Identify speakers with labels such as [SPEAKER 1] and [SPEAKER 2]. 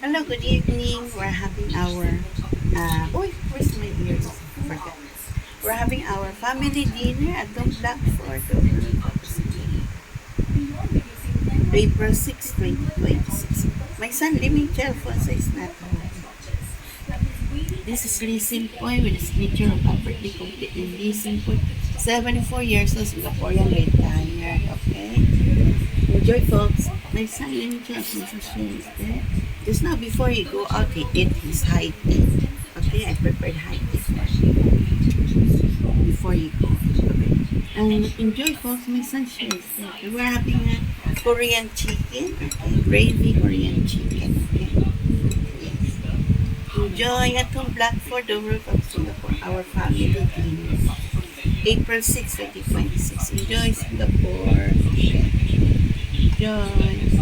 [SPEAKER 1] Hello, good evening. We're having our, where's my ears? Forgot. We're having our family dinner at the Blackford April 6, 2026. My son living telephone says not home. This is Lee Simpoy with the signature of property complete in Lee Simpoy. 74 years old, Singaporean, retired. Okay? Enjoy, folks. My son living telephone says there. Just now, before he go out, he ate his high tea. Okay, I prepared high tea for him before he go. Okay. And enjoy, folks. My son shares that. We're having a Korean chicken. Okay, gravy Korean chicken. Okay. Yes. Enjoy at home Blackford, the roof of Singapore. Our family dinner. April 6, 2026. Enjoy Singapore. Okay. Enjoy.